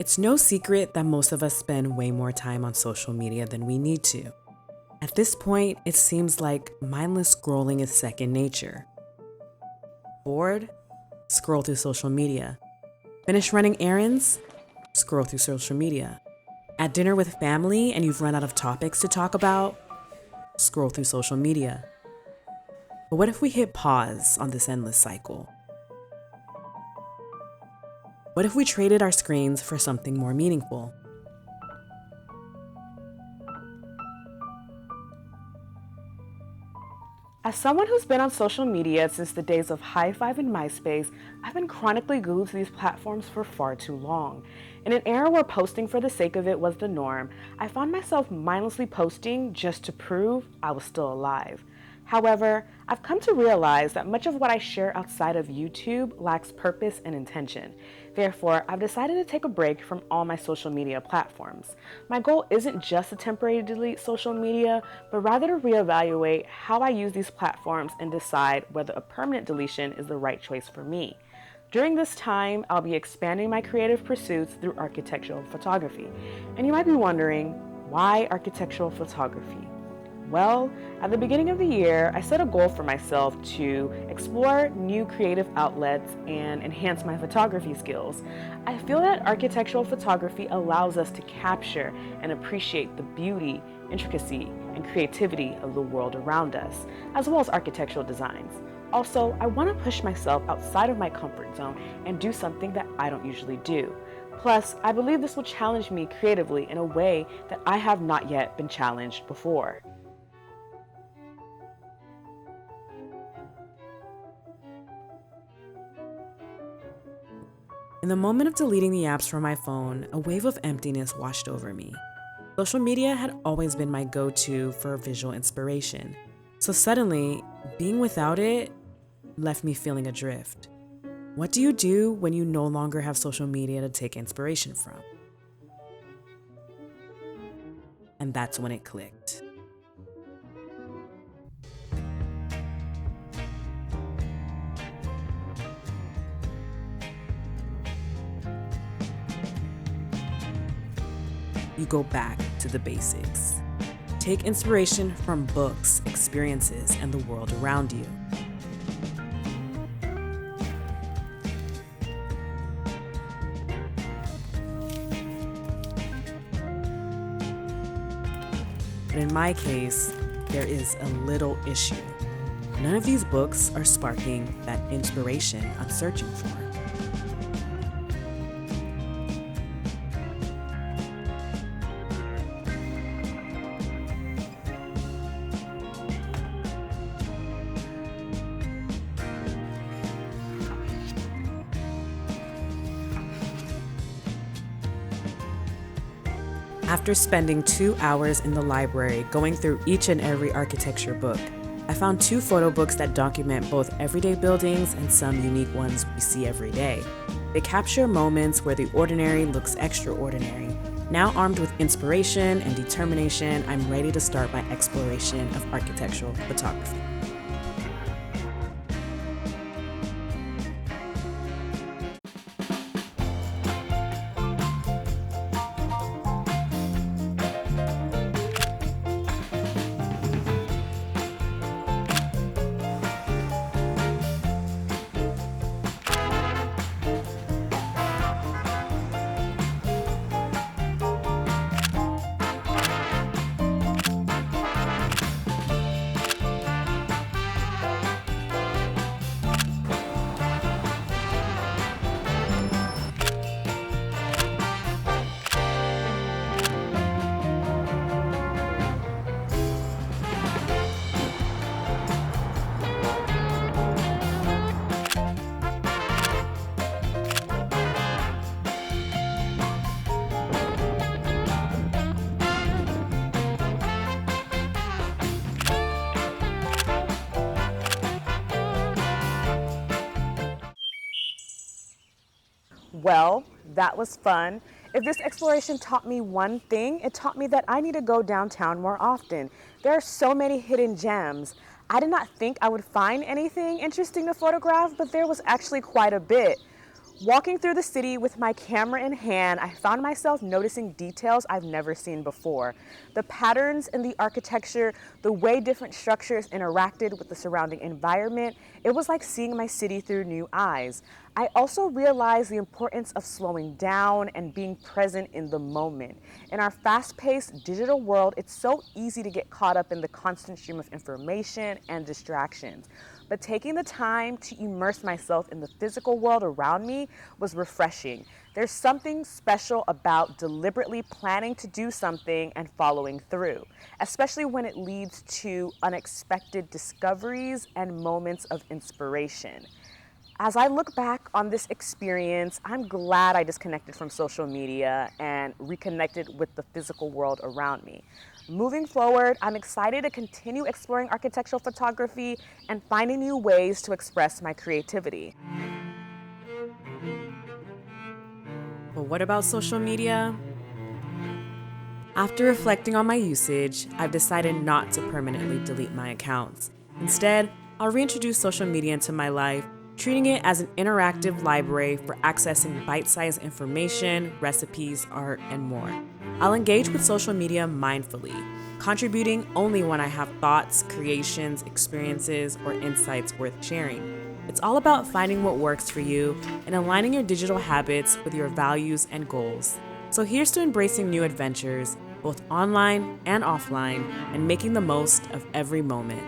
It's no secret that most of us spend way more time on social media than we need to. At this point, it seems like mindless scrolling is second nature. Bored? Scroll through social media. Finish running errands? Scroll through social media. At dinner with family and you've run out of topics to talk about? Scroll through social media. But what if we hit pause on this endless cycle? What if we traded our screens for something more meaningful? As someone who's been on social media since the days of High Five and MySpace, I've been chronically glued to these platforms for far too long. In an era where posting for the sake of it was the norm, I found myself mindlessly posting just to prove I was still alive. However, I've come to realize that much of what I share outside of YouTube lacks purpose and intention. Therefore, I've decided to take a break from all my social media platforms. My goal isn't just to temporarily delete social media, but rather to reevaluate how I use these platforms and decide whether a permanent deletion is the right choice for me. During this time, I'll be expanding my creative pursuits through architectural photography. And you might be wondering, why architectural photography? Well, at the beginning of the year, I set a goal for myself to explore new creative outlets and enhance my photography skills. I feel that architectural photography allows us to capture and appreciate the beauty, intricacy, and creativity of the world around us, as well as architectural designs. Also, I want to push myself outside of my comfort zone and do something that I don't usually do. Plus, I believe this will challenge me creatively in a way that I have not yet been challenged before. In the moment of deleting the apps from my phone, a wave of emptiness washed over me. Social media had always been my go-to for visual inspiration. So suddenly, being without it left me feeling adrift. What do you do when you no longer have social media to take inspiration from? And that's when it clicked. You go back to the basics. Take inspiration from books, experiences, and the world around you. But in my case, there is a little issue. None of these books are sparking that inspiration I'm searching for. After spending 2 hours in the library going through each and every architecture book, I found 2 photo books that document both everyday buildings and some unique ones we see every day. They capture moments where the ordinary looks extraordinary. Now armed with inspiration and determination, I'm ready to start my exploration of architectural photography. Well, that was fun. If this exploration taught me one thing, it taught me that I need to go downtown more often. There are so many hidden gems. I did not think I would find anything interesting to photograph, but there was actually quite a bit. Walking through the city with my camera in hand, I found myself noticing details I've never seen before. The patterns in the architecture, the way different structures interacted with the surrounding environment, it was like seeing my city through new eyes. I also realized the importance of slowing down and being present in the moment. In our fast-paced digital world, it's so easy to get caught up in the constant stream of information and distractions. But taking the time to immerse myself in the physical world around me was refreshing. There's something special about deliberately planning to do something and following through, especially when it leads to unexpected discoveries and moments of inspiration. As I look back on this experience, I'm glad I disconnected from social media and reconnected with the physical world around me. Moving forward, I'm excited to continue exploring architectural photography and finding new ways to express my creativity. But what about social media? After reflecting on my usage, I've decided not to permanently delete my accounts. Instead, I'll reintroduce social media into my life, treating it as an interactive library for accessing bite-sized information, recipes, art, and more. I'll engage with social media mindfully, contributing only when I have thoughts, creations, experiences, or insights worth sharing. It's all about finding what works for you and aligning your digital habits with your values and goals. So here's to embracing new adventures, both online and offline, and making the most of every moment.